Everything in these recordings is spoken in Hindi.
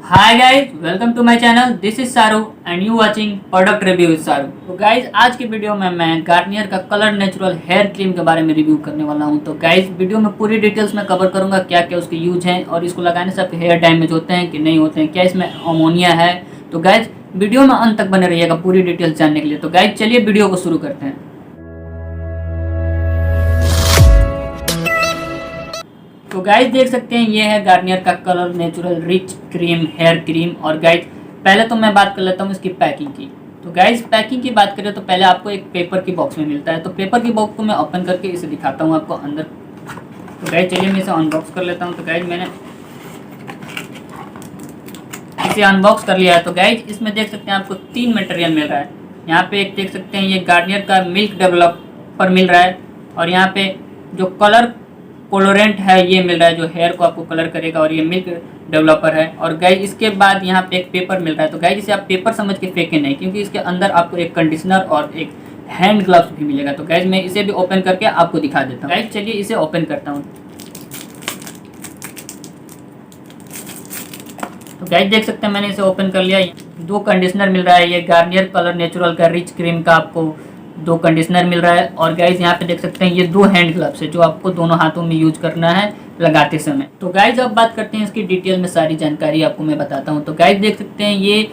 Hi guys, welcome to my channel. This is Saru and you watching product review with Saru. तो गाइज आज की वीडियो में मैं गार्नियर का कलर नेचुरल हेयर क्रीम के बारे में रिव्यू करने वाला हूं। तो गाइज वीडियो में पूरी डिटेल्स में कवर करूंगा, क्या क्या उसके यूज हैं और इसको लगाने से आपके हेयर डैमेज होते हैं कि नहीं होते हैं, क्या इसमें अमोनिया है। तो गाइज वीडियो में अंत तक बने रहिएगा पूरी डिटेल्स जानने के लिए। तो गाइज चलिए वीडियो को शुरू करते हैं। तो गाइज देख सकते हैं ये है गार्नियर का colour natural rich cream hair cream. और गाइज पहले तो मैं बात कर लेता हूँ इसकी पैकिंग की। तो गाइज पैकिंग की बात करें तो पहले आपको एक पेपर की बॉक्स में मिलता है। तो पेपर की बॉक्स को मैं ओपन करके इसे दिखाता हूँ आपको अंदर। तो गाइज चलिए मैं इसे अनबॉक्स कर लेता हूँ। तो गाइज मैंने इसे अनबॉक्स कर लिया है। तो गाइज इसमें देख सकते हैं आपको 3 मटेरियल मिल रहा है। यहाँ पे एक देख सकते हैं ये गार्नियर का मिल्क डेवलपर मिल रहा है, और यहाँ पे जो कलर कोलोरेंट है ये मिल रहा है जो हेयर को आपको कलर करेगा, और ये मिल्क डेवलपर है। और गाइज इसके बाद यहाँ पे एक पेपर मिल रहा है। तो गाइज इसे आप पेपर समझ के फेंके नहीं, क्योंकि इसके अंदर आपको एक कंडीशनर और एक हैंड ग्लव्स भी मिलेगा। तो गाइज मैं इसे भी ओपन करके आपको दिखा देता हूँ। गाइज चलिए इसे ओपन करता हूँ। तो गाइज देख सकते हैं मैंने इसे ओपन कर लिया। 2 कंडीशनर मिल रहा है, ये गार्नियर कलर नेचुरल का रिच क्रीम का आपको 2 कंडीशनर मिल रहा है। और गाइज यहाँ पे देख सकते हैं ये 2 हैंड ग्लव्स है जो आपको दोनों हाथों में यूज करना है लगाते समय। तो गाइज अब बात करते हैं इसकी डिटेल में, सारी जानकारी आपको मैं बताता हूँ। तो गाइज देख सकते हैं ये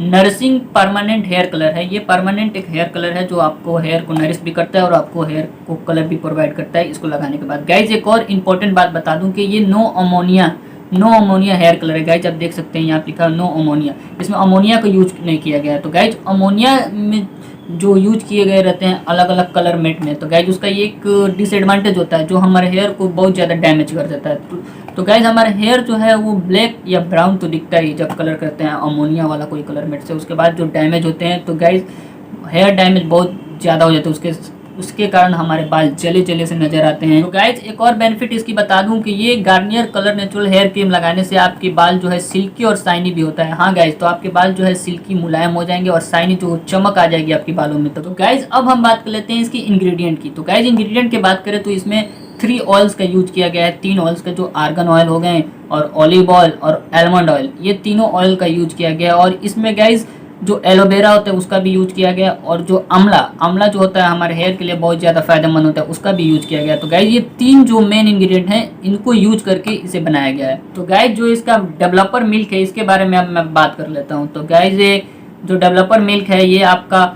नरिशिंग परमानेंट हेयर कलर है। ये परमानेंट एक हेयर कलर है जो आपको हेयर को नरिश भी करता है और आपको हेयर को कलर भी प्रोवाइड करता है इसको लगाने के बाद। गाइज एक और इम्पोर्टेंट बात बता दूं कि ये नो अमोनिया हेयर कलर है। गाइज आप देख सकते हैं यहाँ लिखा नो अमोनिया, इसमें अमोनिया का यूज नहीं किया गया है। तो गाइज अमोनिया में जो यूज किए गए रहते हैं अलग अलग कलर मेट में, तो गाइज उसका ये एक डिसएडवांटेज होता है जो हमारे हेयर को बहुत ज़्यादा डैमेज कर देता है। तो गाइज हमारा हेयर जो है वो ब्लैक या ब्राउन तो दिखता ही जब कलर करते हैं अमोनिया वाला कोई कलर मेट से। उसके बाद जो डैमेज होते हैं तो गाइज हेयर डैमेज बहुत ज़्यादा हो जाता है, उसके कारण हमारे बाल जले जले से नजर आते हैं। तो गाइज एक और बेनिफिट इसकी बता दूं कि ये Garnier colour natural hair cream लगाने से आपके बाल जो है सिल्की और शाइनी भी होता है। हाँ गाइज, तो आपके बाल जो है सिल्की मुलायम हो जाएंगे और शाइनी जो चमक आ जाएगी आपके बालों में। तो गाइज अब हम बात कर लेते हैं इसकी इंग्रेडिएंट की। तो गाइज इंग्रेडिएंट की बात करें तो इसमें 3 ऑयल्स का यूज किया गया है। 3 ऑयल्स का जो आर्गन ऑयल हो गए और ऑलिव ऑयल और आलमंड ऑयल, ये तीनों ऑयल का यूज किया गया है। और इसमें गाइज जो एलोवेरा होता है उसका भी यूज किया गया, और जो आंवला जो होता है हमारे हेयर के लिए बहुत ज़्यादा फायदेमंद होता है उसका भी यूज किया गया। तो गाइज ये 3 जो मेन इंग्रेडिएंट हैं इनको यूज करके इसे बनाया गया है। तो गाइज जो इसका डेवलपर मिल्क है इसके बारे में अब मैं बात कर लेता हूँ। तो गाइज ये जो डेवलपर मिल्क है ये आपका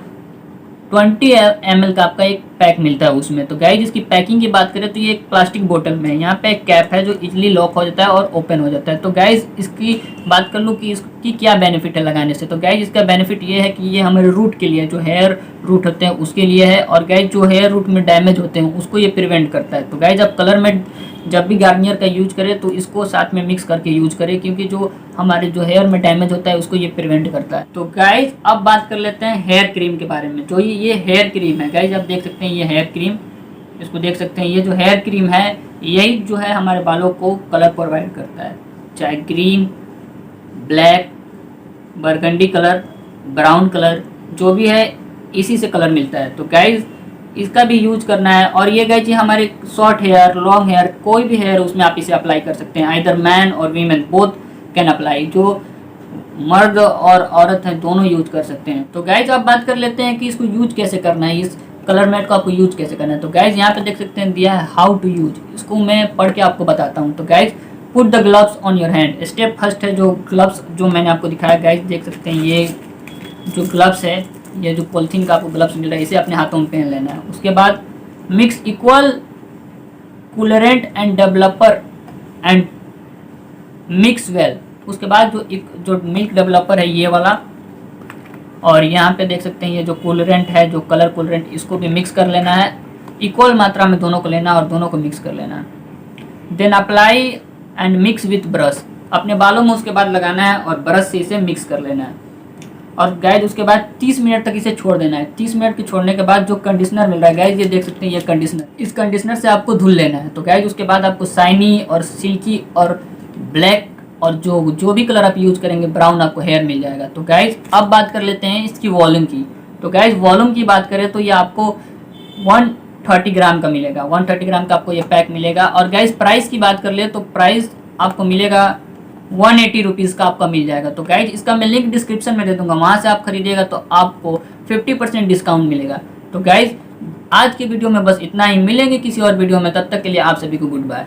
20 ml का आपका एक पैक मिलता है उसमें। तो गाइज इसकी पैकिंग की बात करें तो ये एक प्लास्टिक बोतल में है। यहाँ पे एक कैप है जो इजीली लॉक हो जाता है और ओपन हो जाता है। तो गाइज इसकी बात कर लूँ कि इसकी क्या बेनिफिट है लगाने से। तो गाइज इसका बेनिफिट ये है कि ये हमारे रूट के लिए, जो हेयर रूट होते हैं उसके लिए है, और गाइज जो हेयर रूट में डैमेज होते हैं उसको ये प्रिवेंट करता है। तो गाइज आप कलर में जब भी गार्नियर का यूज करें तो इसको साथ में मिक्स करके यूज करें, क्योंकि जो हमारे जो हेयर में डैमेज होता है उसको ये प्रिवेंट करता है। तो गाइज अब बात कर लेते हैं हेयर क्रीम के बारे में। जो ये हेयर क्रीम है गाइज आप देख सकते हैं ये हेयर क्रीम, इसको देख सकते हैं। ये जो हेयर क्रीम है यही जो है हमारे बालों को कलर प्रोवाइड करता है, चाहे green, black, burgundy colour, brown colour, जो भी है इसी से कलर मिलता है। तो गाइज इसका भी यूज करना है। और ये गाइज हमारे शॉर्ट हेयर, लॉन्ग हेयर, कोई भी हेयर उसमें आप इसे अप्लाई कर सकते हैं। आइदर मैन और वीमेन बोथ कैन अप्लाई, जो मर्द और औरत है दोनों यूज कर सकते हैं। तो गाइज अब बात कर लेते हैं कि इसको यूज कैसे करना है, इस कलर मैट को आपको यूज कैसे करना है। तो गाइज यहाँ पे देख सकते हैं दिया है हाउ टू यूज, इसको मैं पढ़ के आपको बताता हूँ। तो guys put the gloves on your hand. Step first है जो ग्लव्स जो मैंने आपको दिखाया। गाइज देख सकते हैं ये जो ग्लव्स है, ये जो पॉलिथीन का आपको ग्लव्स मिल रहा है इसे अपने हाथों में पहन लेना है। उसके बाद mix equal colourant and developer and mix well. उसके बाद जो मिल्क डेवलपर है ये वाला, और यहाँ पे देख सकते हैं ये जो कूलरेंट है, जो कलर कूलरेंट, इसको भी मिक्स कर लेना है। इक्वल मात्रा में दोनों को लेना है और दोनों को मिक्स कर लेना है। Then apply and mix with brush, अपने बालों में उसके बाद लगाना है और ब्रश से इसे मिक्स कर लेना है। और गाइज उसके बाद 30 मिनट तक इसे छोड़ देना है। 30 मिनट के छोड़ने के बाद जो कंडीशनर मिल रहा है गाइज ये देख सकते हैं ये कंडीशनर, इस कंडीशनर से आपको धुल लेना है। तो गाइज उसके बाद आपको शाइनी और सिल्की और ब्लैक और जो भी कलर आप यूज करेंगे ब्राउन आपको हेयर मिल जाएगा। तो गाइज अब बात कर लेते हैं इसकी वॉल्यूम की। तो गाइज वॉल्यूम की बात करें तो ये आपको 130 ग्राम का मिलेगा, 130 ग्राम का आपको ये पैक मिलेगा। और गाइज प्राइस की बात कर ले तो प्राइस आपको मिलेगा 180 रुपीज़ का आपका मिल जाएगा। तो गाइज इसका मैं लिंक डिस्क्रिप्शन में दे दूंगा, वहां से आप खरीदिएगा तो आपको 50% डिस्काउंट मिलेगा। तो गाइज आज की वीडियो में बस इतना ही, मिलेंगे किसी और वीडियो में, तब तक के लिए आप सभी को गुड बाय।